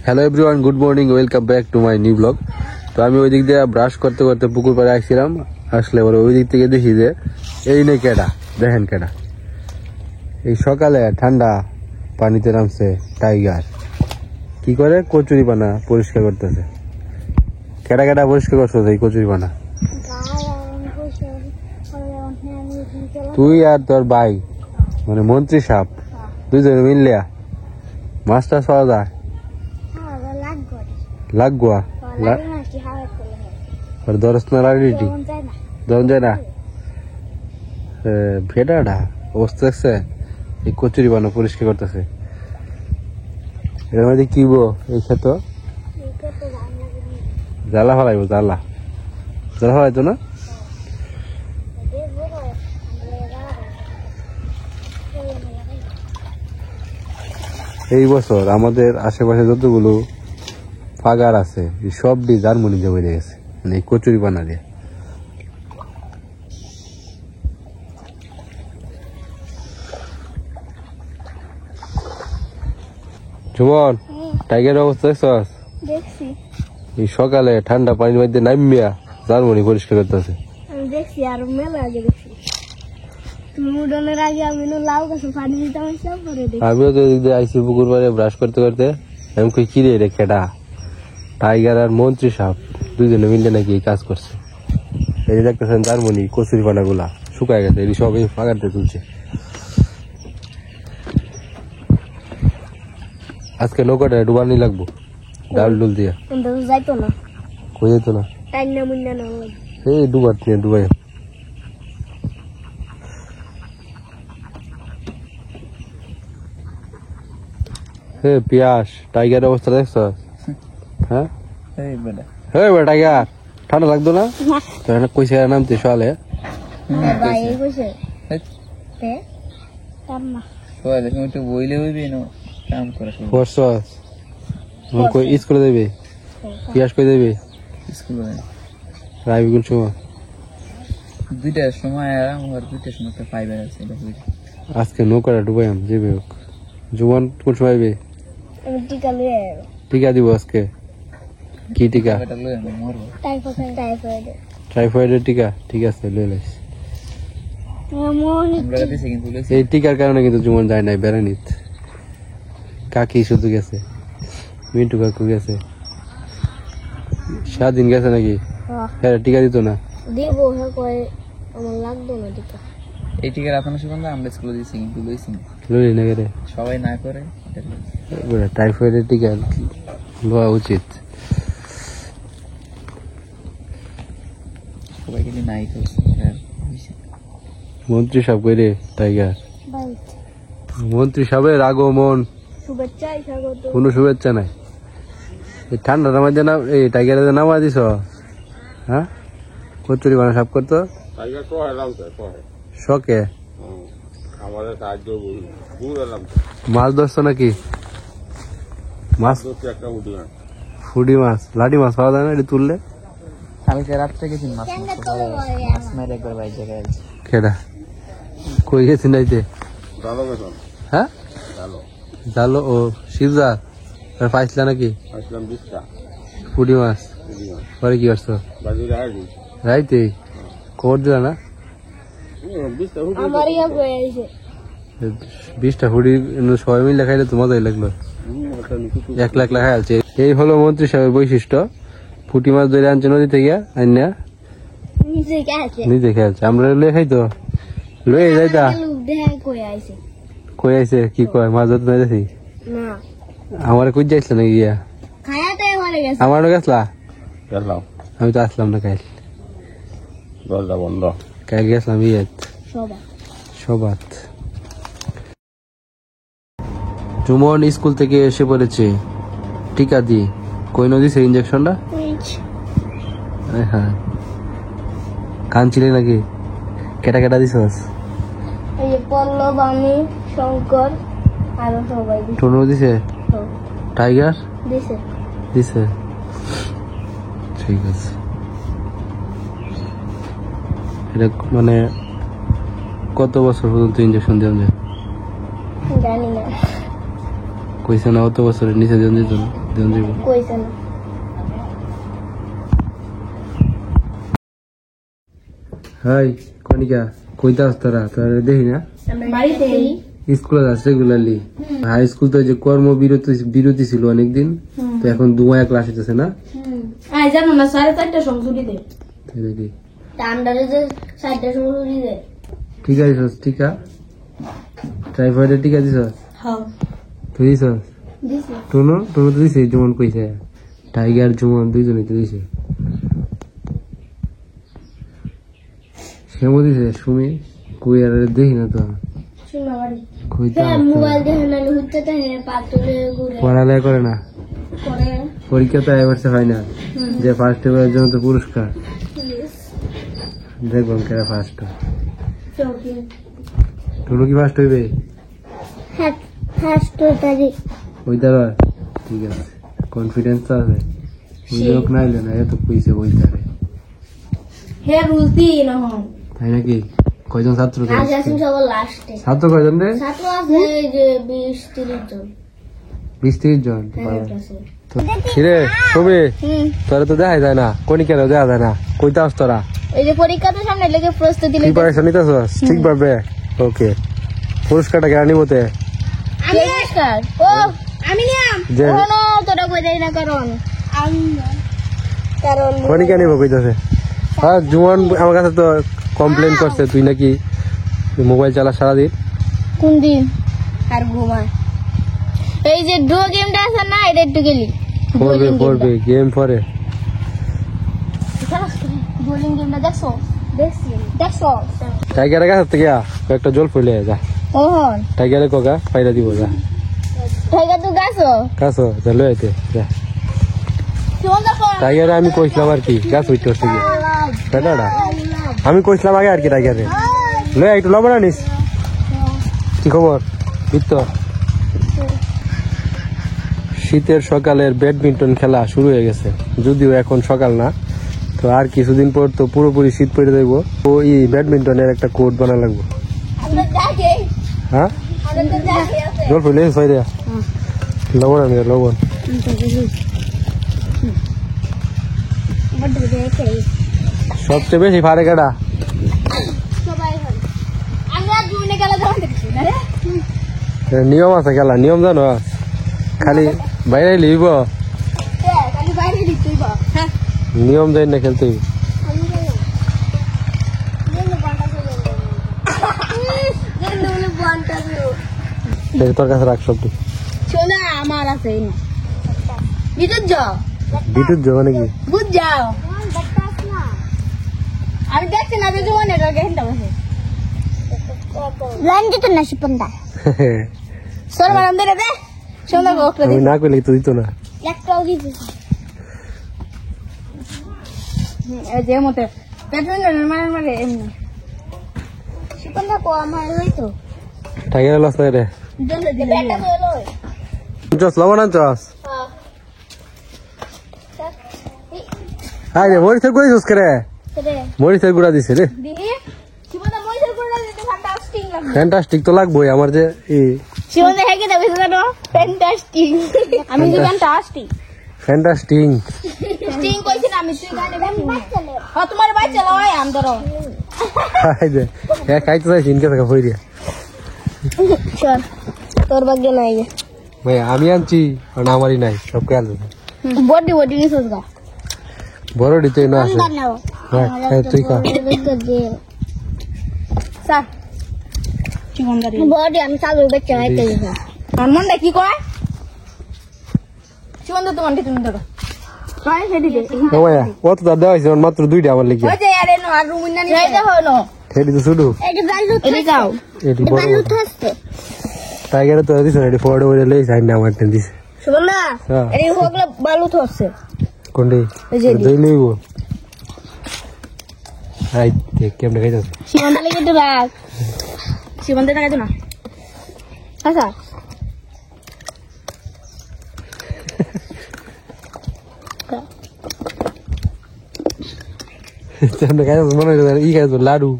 Hello everyone, good morning, welcome back to my new blog. তো আমি ওই দিক দিয়ে ব্রাশ করতে করতে পুকুর পাড়ে আসছিলাম। আসলে ওরা ওই দিক থেকে দেখি যে এই নে কেডা, দেখেন কেডা, এই সকালে ঠান্ডা পানিতে নামছে টাইগার। কি করে? কচুরি পানা পরিষ্কার করতেছে। কেডা কেডা পরিষ্কার করছো এই কচুরি পানা? তুই আর তোর ভাই, মানে মন্ত্রী সাহেব, দুইজনে মিললিয়া মাছ টাছ পাওয়া যায়? লাগোয়া দরস না লাড়িটি ধরন যায় না। ভেডাটা অবস্থা দেখছে, এই কচুরি বানা পরিষ্কার করতেছে। এর মধ্যে কি এই ক্ষেত জ্বালা ফলাইব, জ্বালা জ্বালা ফলাইতো না। এই বছর আমাদের আশেপাশে যতগুলো ফাগার আছে সবটি জার্মানি জমে গেছে, মানে এই কচুরি পানা দিয়ে। জুমন, টাইগারের অবস্থা দেখছস? দেখছি। এই সকালে ঠান্ডা পানির মধ্যে নামিয়া জার্মানি পরিষ্কার করতেছে। আমি দেখছি, আর মেলা আগে দেখছি। তুমি উড়নের আগে আমি লাউ গাছে পানি দিতাম, সব করে দেখছি। আমিও তো এদিক দিয়ে আইসি পুকুর পাড়ে ব্রাশ করতে করতে। আমি কই কি রে খেটা, টাইগার আর মন্ত্রী সাহেব দুইজনে মিলে নাকি এই কাজ করছে। এই যে দেখতেছেন জার্মানি কচুরি পানা গুলা শুকায় গেছে, এই সব এই ফাগারতে তুলছে। আজকে নৌকাটা ডুবানি লাগবো, ডাল ডুল দিয়া। যাইতো না, কই যেত না, টাইনা মুন্না না লাগে। এই ডুবাত নিয়ে ডুবাই। হে পিয়াস, টাইগার অবস্থা দেখছ? হ্যাঁ টাইগার, ঠান্ডা লাগতো না? কইছে নামতে সকালে স্কুলে দেবে, পিয়াস কই দেবে রাবি কোন সময়? 2টার সময় আর আমার 2টার সময় একটা ফাইবার আছে। আজকে নৌকাটা ডুবাই আম যাবে। জুবান কোন সময় আইবে? টিকা দিব আজকে। কি টিকা? টাইফয়েডের টিকা। ঠিক আছে, লয়ে লাইস। এই টিকার কারণে কিন্তু জুমন যায় নাই বেড়ানিত। কাকি শুধু গেছে, মিন্টু কাকু গেছে, স্বাধীন গেছে নাকি? হ্যাঁ, টিকা দিত না। দিব, আমার লাগতো না টিকা। এই টিকার আপনার সুগন্ধ আমরা স্কুলে দিয়েছি, কিন্তু লইছি লই না রে, সবাই না করে। টাইফয়েডের টিকা লওয়া উচিত। সবাই কিন্তু নাই করছে। মন্ত্রী সাহেব কই রে টাইগার? মন্ত্রী সাহেবের আগমন, শুভেচ্ছা, স্বাগত। কোনো শুভেচ্ছা নাই। এই ঠান্ডার মধ্যে না এই টাইগারে নামা দিছ? হ্যাঁ, কচুরি বানা সাফ করতো শখে। মাছ ধরছো নাকি? মাছ, ফুডি মাছ, লাঠি মাছ পাওয়া যায় না? এটি তুললে কালকে রাত্রে গেছি মাছ মাছ একবার বাইরে জায়গায়। কেডা কই গেছি নাইতে? হ্যাঁ, জালো ও শিবজা পাইছিলা নাকি? ফুডি মাছ পরে কি করছো? রাইতে খবর দিলা না? 20টা ফুডি সবাই মিলে খাইলে তো মজাই লাগলো। 1 লাখ খাই আছে। এই হলো মন্ত্রী সাহেবের বৈশিষ্ট্য। ফুটি মাছ ধরে আনছে নদী থেকে, আইনা নিজে খেয়েছে। আমরা লয়ে খাইতো, লয়ে যাইতা। কই আইছে? কি কয়? মাছ ধরতে নাই দেখি। আমার কই যাইছিল নাকি? গিয়া আমারও গেছলা? আমি তো আসলাম না কাল, বন্ধ। কাল গেছিলাম ইয়েত সবাত। জুমন স্কুল থেকে এসে পড়েছে টিকা দি। কই নদীছে ইঞ্জেকশনটা? হ্যাঁ, কানছিলে নাকি? কেটা কেটা দিছস? পল্লব, আমি, শঙ্কর, আরো সবাই। টুনু দিছে? টাইগার দিছে? ঠিক আছে। এটা মানে কত বছর পর্যন্ত ইঞ্জেকশন দেওয়া যায়? জানি না। কইছে না অত বছরের নিচে দিত না। দেন দিব কইছে না হাই কনিকা কইতা আসতারা তোর দেখি না বাড়িতে স্কুলে যাস রেগুলারলি হাই স্কুল তো যে কর্ম বিরতি ছিল অনেকদিন তো এখন 2 ক্লাস হইতেছে না আই জানো না 4:30 সময় ছুটি দে তাই নাকি টান্ডারে যে 4:30 সময় ছুটি দে ঠিক আছে টিকা টাইফয়েডের টিকা দিছ হ্যাঁ তুই দিছ দিছি টুনো তো দিছে যেমন কইছে টাইগার জুমন দুইজনে তো দিছে সেমো দিছে সুমি কই আর দেখি না তো শুনো বাড়ি কইতা হ্যাঁ মোবাইল দেখে না হচ্ছে তো হ্যাঁ পাতুলে ঘুরে পড়ালেখা করে না করে পরীক্ষাতে এবারছে হয় না যে ফার্স্ট এবারের জন্য তো পুরস্কার দেখবেন কেরা ফার্স্ট চৌকি টুনো কি ফার্স্ট হইবে হ্যাঁ ফার্স্ট তারিখ ওই দ্বারা ঠিক আছে কনফিডেন্স তো আছে ওই লোক নাইলে না এত কইছে ওই দ্বারে হ্যাঁ রুলতি না হন তাই নাকি কয়জন ছাত্র আজ আসুন সবার লাস্টে ছাত্র কয়জন রে ছাত্র আছে যে 20-30 জন 20-30 জন হ্যাঁ ক্লাসে কিরে ছবি তোরা তো দেখা যায় না কনিকারে দেখা যায় না কইতা আস তোরা এই যে পরীক্ষাতে সামনে লেগে প্রস্তুতি নিতে প্রিপারেশন নিতেছস ঠিকভাবে ওকে পুরস্কারটা কেন নিবতে আমি পুরস্কার ও আমি নিলাম যে ওনো তোরা কই দেই না কারণ আমি কারণ কনিকা নিব কইতাছে হ্যাঁ জুয়ান আমার কাছে তো কমপ্লেন করছে তুই নাকি মোবাইল চালা সারাদিন কোন দিন আর ঘুমায় এই যে ডো গেমটা আছে না এটা একটু গেলি পড়বে গেম পরে বোলিং গেমটা দেখছো দেখছো টাইগারের কাছে থেকে একটা জল ফুলে যা ওহন টাইগারে কোকা পাইরা দিব যা টাইগার তো গাছো কাছো যা লই আইতে যা কোন দেখো টাইগারে আমি কইছিলাম আর কি গাছ হইতে হচ্ছে কি বেটাটা আমি কইছিলাম আগে আর কি টাইগারে লই একটু লবণ আনিস কি খবর বিত্ত শীতের সকালের ব্যাডমিন্টন খেলা শুরু হয়ে গেছে যদিও এখন সকাল না তো আর কিছুদিন পর তো পুরোপুরি শীত পড়ে যাইব তো এই ব্যাডমিন্টনের একটা কোর্ট বানা লাগবে আমরা যাকে হ্যাঁ আমরা তো যাকে আছে জল ফুলে ছয় দেয়া লবণ আনি লবণ বড় দেখে সবচেয়ে বেশি ফারে কাটা সবাই হয় আমরা দুইনে গেলে যখন দেখছি না রে নিয়ম আছে খেলা নিয়ম জানো খালি বাইরে লিব খালি বাইরে দিতেই বা হ্যাঁ নিয়ম যাই না খেলতে হইব। এই তোর কাছে রাখ সবটি শোনা আমার আছে না বিদ্যুৎ যাও বিদ্যুৎ যাবো নাকি বুঝ যাও আমি দেখছি না যে জোয়ান এটা গেন্দা বসে লাঞ্জি তো নাশি পন্দা সর মারাম দে রে শোনা বকটা আমি না কইলে তো দিত না একটাও দিছি এই যে মতে পেট্রোল মারে এমনি শিপন্দা কো আমার হইতো টাইগার লস রে জলদি বেটা তো লই জস লবণ আনছস হ্যাঁ আই রে মরিচের গুঁড়া দিছস করে রে মরিচের গুঁড়া দিছে রে দিদি শিপন্দা মইসের কোড়া দিতে ফ্যান্টাস্টিক লাগে ফ্যান্টাস্টিক তো লাগবোই আমার যে এই শিপন্দা হেগে দেবে জানো ফ্যান্টাস্টিক আমি যে ফ্যান্টাস্টিক ফ্যান্টাস্টিং স্টিং কইছি না আমি তুই গানে গান হ্যাঁ তোমার বাচ্চা লয় আম ধরো আই দে এ খাইতে চাইছি ইনকে টাকা হই দিয়া চল তোর ভাগ্যে নাই ভাই আমি আনছি কারণ আমারই নাই সব খেয়াল বডি বডি নিছস গা বড় দিতে না আছে হ্যাঁ তুই খা স্যার চিকনদারি বডি আমি চালু বেচে আইতে গেছি আর মনটা কি কয় চিকনদা তো মনটা তুমি ধরো কাই হেডি দে ও ভাইয়া কত দা দেওয়া হইছে মাত্র দুইটা আমার লিখে ওই যে আরে নো আর রুম না যাই দেখো নো হেডি তো শুধু এই বালু এদি যাও এটি বড় বালু থাকতে টাইগারে তো দিছ এটি ফরওয়ার্ড করে লই সাইড না আমার টেন দিছে শুন না হ্যাঁ। এই হোগলা বালু থাকছে কোনটি এই যে দই লইব আই দেখ কেমনে খাইতাছ শিবন্দা লেগে তো রাখ শিবন্দা টাকা দে না আচ্ছা কেমনে খাইতাছ মনে হয় ই খাইতাছ লাডু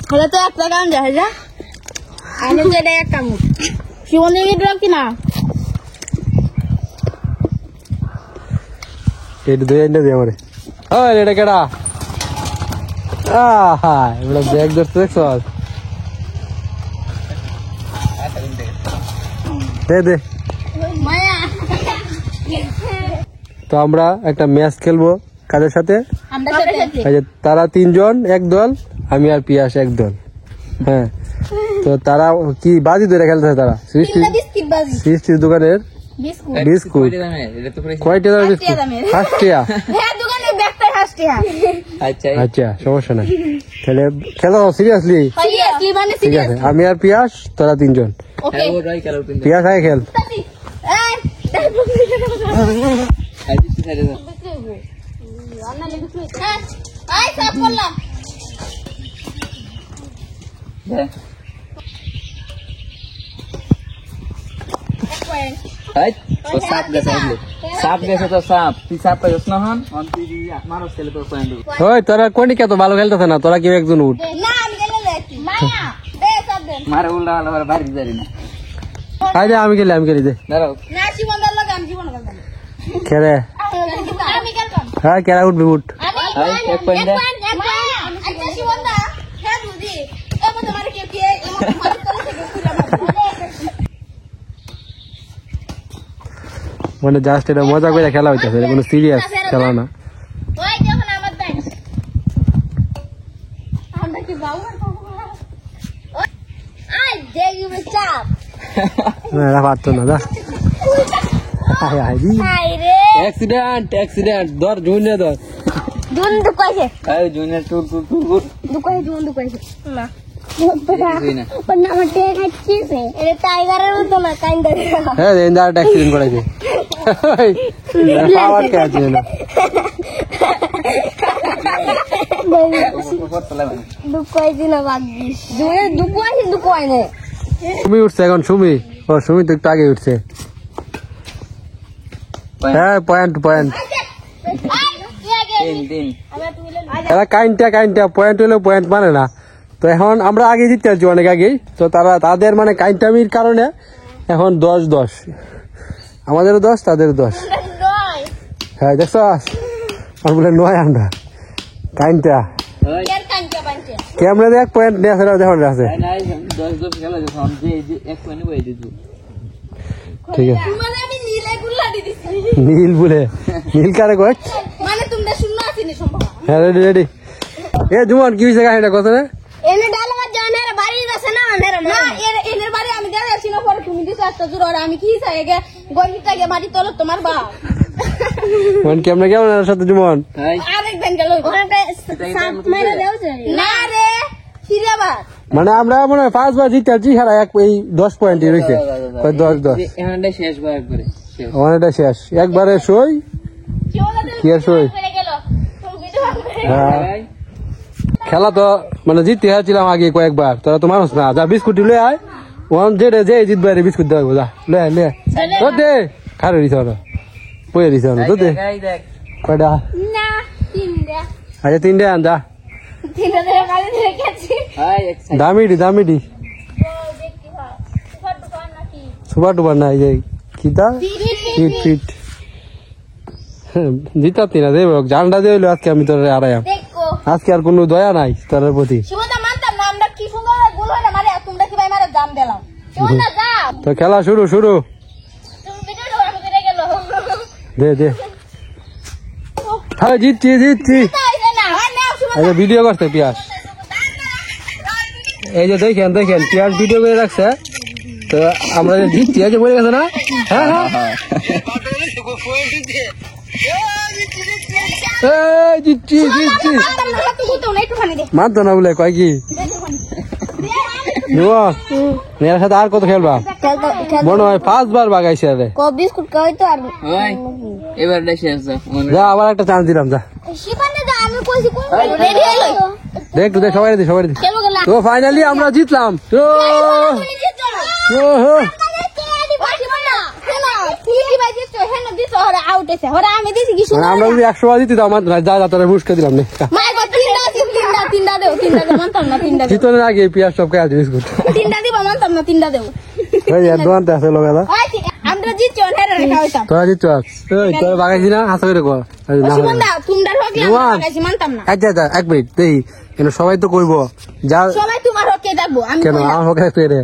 হলে তো একটা গান যায় যা আমি তো এটা এক কামড় শিবন দিকে দিলাম কি না এটা দুই আইনা দিয়ে আমারে ওই এটা কেডা আহা এগুলো ব্যাগ ধরতে দেখছো দে দে মায়া তো আমরা একটা ম্যাচ খেলবো কাদের সাথে আমরা সাথে এই যে তারা 3 জন এক দল আমি আর পিয়াস এক দল হ্যাঁ তো তারা কি বাজি ধরে খেলতেছে তারা বিস্কিট বাজি সৃষ্টির দোকানের বিস্কুট বিস্কুট এটা তো পুরো কয়টা দামের বিস্কুট দামের। 5 টাকা হ্যাঁ দোকানে ব্যাগটা হাসটিয়া আচ্ছা আচ্ছা সমস্যা নাই তাহলে খেলো সিরিয়াসলি সিরিয়াসলি মানে ঠিক আছে আমি আর পিয়াস তোরা 3 জন ওকে ও রাই খেলো কিন্তু পিয়াস আগে খেল এই আইছি সাইডে যা আই সাপ করলাম দে আই ও সাপ গেছে তো সাপ তুই সাপ পাইছ না হন অন তুই মারো ছেলে তোর পয়েন্ট ওই তোরা কোনি কে তো ভালো খেলতেছ না তোরা কেউ একজন উঠ না আমি গেলে লেছি মায়া দে সাপ দে মারে উল্টা আলো বাড়ি যারি না আইলে আমি খেলি দে দাঁড়াও না জীবন দার লাগে আমি জীবন গেলাম খেলে আমি গেলাম হ্যাঁ কেরা উঠবি উঠ আই এক পয়েন্ট দে আচ্ছা জীবন দা হ্যাঁ বুঝি এমন তোমার কে কে এমন তোমার তলে থেকে পুরা মানে জাস্ট এটা মজা করে খেলা হইতাছে এটা কোনো সিরিয়াস খেলা না ওই যখন আমার ব্যাগ আমরা কি বাবু আই দেখবে চাপ না এটা পারতো না যা আয় আয় দি হাই রে অ্যাক্সিডেন্ট ধর জুনিয়া ধর দুন দুকাইছে আই জুনিয়র টুর টুর টুর দুকাইছে দুন দুকাইছে না কিছুই না পন্না মতে খাচ্ছিস এটা টাইগারের মতো না কাইন্ডার হ্যাঁ এন্ডার অ্যাক্সিডেন্ট করেছে পাওয়ার কে আছে না দুকাইছে না ভাগ্যিস দুকাই না সুমি উঠছে এখন সুমি তো একটু আগে উঠছে হ্যাঁ পয়েন্ট তিন এরা কাইনটা পয়েন্ট হলেও পয়েন্ট মানে না তো এখন আমরা আগে জিততে পারছি অনেক আগেই তো তারা তাদের মানে কাইনটামির কারণে এখন 10-10 আমাদেরও 10 তাদেরও 10 হ্যাঁ দেখছ আর বলে 9 আমরা কাইনটা ওই ক্যামেরা দেখ পয়েন্ট নিয়ে আসে দেখুন আছে নাই 10 খেলা যখন যে এক পয়েন্ট বই দিত ঠিক আছে মানে আমি নীলে গুল্লা দি দিছি নীল বলে নীল কারে কয় মানে তোমরা শূন্য আছিনি সম্ভব হ্যাঁ রেডি এ জুমন কি হইছে কাহিনীটা কত রে এনে ডালবার জনের বাড়ি আছে না না এনের বাড়ি আমি দেখাই ছিল পরে তুমি দিছো একটা জোর আর আমি কি চাই গে গর্বিটাকে মাটি তল তোমার বাপ মন কেমন এর সাথে জুমন হাই আরেক দিন গেল ওখানটা সাপ মাইরা দেওছে না রে সিরিয়াবাদ মানে আমরা মনে হয় 5 বার জিতে আছি হারা এক এই 10 পয়েন্টই রইছে 10 এখানটা শেষ ভাই একবারে শেষ আমারটা শেষ একবারে সই কি আর সই গেল তুমি ভিডিও হ্যাঁ ভাই খেলা তো মানে জিততে হয়েছিলাম আগে কয়েকবার তোরা তো মানুষ না যা বিস্কুট লয়ে আয় ওয়ান যে জিতবে রে বিস্কুট দেবো যা লে তো দে খারে দিছ না পয়ে দিছ না তো দে গাই দেখ কয়টা না তিনটা আচ্ছা 3টে আন যা তিনটা ধরে কালে ধরে গেছি হাই এক সাইড দামিডি দেখতে হয় ফটো কর নাকি সুপার টুপার না এই যে কিতা ফিট জিতাতি না দেব জানটা দিয়ে হইলো আজকে আমি তোর আড়াইয়াম দেখো আজকে আর কোনো দয়া নাই তোর প্রতি শিবদা মানতাম না আমরা কি সুন্দর গোল হয় না মারে তোমরা কি ভাই মারে জাম দিলাম শিবদা যাও তো খেলা শুরু তুমি ভিডিও ধরে আমি করে গেল দে হ্যাঁ জিতছি তাইলে না হয় না শিবদা এই যে ভিডিও করতে পিয়াস এই যে দেখেন পিয়াস ভিডিও করে রাখছে তো আমরা যে জিতছি এই যে বলে গেছে না হ্যাঁ এই জিতছি মানতাম না তুই তো না একটু পানি দে মানতো না বলে কয় কি মেয়ের সাথে আর কত খেলবা মনে হয় 5 বার বাগাইছে রে ক বিস্কুট খাই তো আর ভাই এবারটা শেষ যা আবার একটা চান্স দিলাম যা শিবানে দা আমি কইছি কোন রেডি হইলো দেখ সবাই দে খেলো গেল তো ফাইনালি আমরা জিতলাম তো তুমি জিতছো না ওহো আমি দিছি কি মানে আমরা যদি 100 বার জিতি তো আমার যা তোরা পুরস্কার দিলাম নে তিনটা দেও, তিনটা দেও, মানতাম না, তিনটা দেও। চিতনের আগে পেঁয়াজ সব খাই বিস্কুট তিনটা দিবা, মানতাম না, তিনটা দেও। এই আর দোকানতে আছে লোকেরা আমরা জিতছি, হেরে রেখা হইতাম। তোরা দিচ্ছ এই তোরা বাগাইছি না হাসা করে কর সুমন দা, তোমরা হকলে আমরা লাগাইছি, মানতাম না। আচ্ছা আচ্ছা এক মিনিট দেখি কেন সবাই তো কইবো যা সবাই তোমার হকে দেখবো, আমি কেন আমার হোক রাখতে রে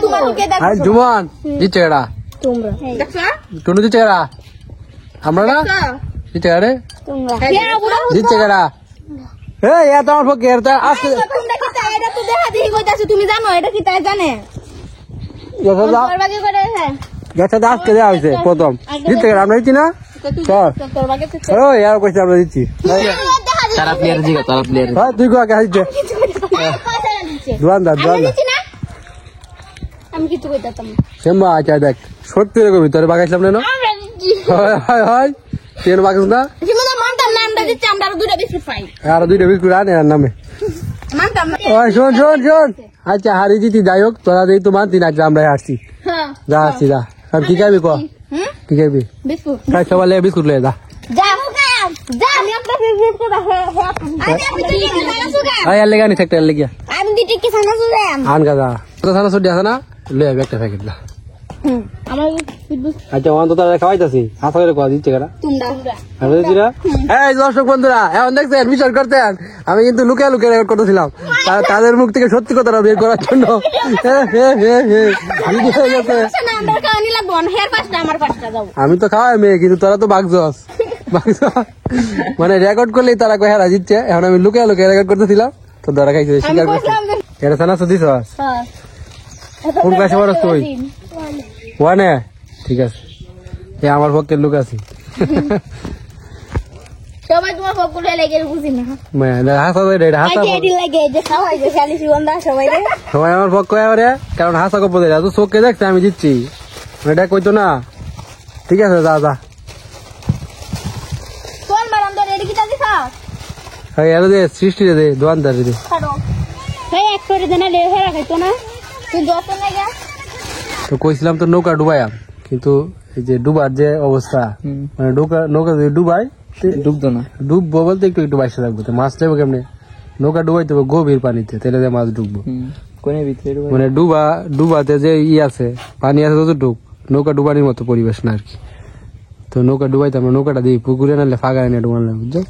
তোমার হকে দেখবো। আরে জুমন দিচ্ছে এরা তোমরা দেখছো? টুনু দিচ্ছে এরা আমরা না দিচ্ছে রে তোমরা দিচ্ছে এরা এই এত আমার পক্ষে এর আজকে তোমরা কি তাই? এটা তো দেখা দেখি কইতাছো, তুমি জানো এটা কি তাই জানে? তোর বাগে করে হ্যাঁ, গেছে আজকে দেওয়া হয়েছে প্রথম দিচ্ছে এরা আমরা দিচ্ছি না চল তোর বাগে তো ও ইয়ার কইছে আমরা দিচ্ছি তারা প্লেয়ার জিগা তারা প্লেয়ার হ্যাঁ তুই কো আগে দিচ্ছে দোকানদার দোকানদার আমি কিছু কইতাম না। শ্যামা আচ্ছা দেখ সত্যি রকমই তোর বাগাইছিলাম না আমরা দিচ্ছি, হয় হয় হয় তুই বাগাইছ না সীমানা মানতাম না, আমরা দিচ্ছি, আমরা আরো দুইটা বিস্কুট পাই, আর দুইটা বিস্কুট আনে এর নামে মানতাম না। ওই শোন শোন শোন আচ্ছা হারি জিতি যাই হোক তোরা দিয়ে তো মানতি না আচ্ছা আমরা আসছি হ্যাঁ, যা আসছি যা আর কি খাবি ক হুম, কি খাবি বিস্কুট খাই সবাই লে বিস্কুট লয়ে যা যা যা, আমি আপনার ফেভারিট করে আরে আমি তো লিখে না সুগা, আয় আর লেগানি থাকতে আর লেগিয়া আমি দিতে কি সানা সুগাম। আন গাদা তো সানা সডি আছে না লয়ে আবে একটা প্যাকেট না আমার আচ্ছা ওয়ান তো তারা খাওয়াইতাছি হাসা করে কয়া দিচ্ছে কারা তোমরা আমি দিছিরা এই দর্শক বন্ধুরা এখন দেখছেন বিশ্বাস করতেন আমি কিন্তু লুকিয়ে লুকিয়ে রেকর্ড করতেছিলাম তাদের মুখ থেকে সত্যি কথাটা বের করার জন্য ভিডিও হয়ে গেছে না আমরা কানি লাগবো না, হেয়ার পাঁচটা আমার পাঁচটা দাও। আমি তো খাওয়াই মেয়ে কিন্তু তোরা তো বাগজস মানে রেকর্ড করলেই তারা কয়ে হারা জিতছে এখন আমি লুকিয়ে লুকিয়ে রেকর্ড করতেছিলাম তো ধরা খাইছে আমি স্বীকার করছে কইলাম যে এটা সানা সুদিস হ্যাঁ, কোন ক্লাসে পড়াস তুই ওয়ানে ঠিক আছে এ আমার পক্ষে লুক আছি সবাই তোমার পকুলে লেগে বুঝি না, হাসা রে হাসা আগে এডি লাগে যে খাওয়াই যে খালি সুগন্ধা সবাই রে। সবাই আমার পক্ষে আরে কারণ হাসা কপ দেয় তো চোখে দেখছে আমি জিতছি এটা কইতো না ঠিক আছে যা যা কোন বারান্দা রেডি কিটা দিছা এই এর দে সৃষ্টি দে দোকানদার দে ছাড়ো, এই এক করে দেনা লে হেরা খাইতো না, তুই যত লাগা তো কইছিলাম তো নৌকা ডুবাইয়াম কিন্তু এই যে ডুবার যে অবস্থা মানে নৌকা যদি ডুবাই ডুবতো না ডুববো বলতে একটু একটু বাইসে থাকবো তো মাছ নেবো কেমনে নৌকা ডুবাইতে হবে গভীর পানিতে তাহলে যে মাছ ডুববো কোনে ভিতরে মানে ডুবাতে যে আছে পানি আছে ততটুক নৌকা ডুবানির মতো পরিবেশ না আর কি তো নৌকা ডুবাইতে আমরা নৌকাটা দিই পুকুরে নাহলে ফাঁকা এনে ডুবান লাগবে বুঝছো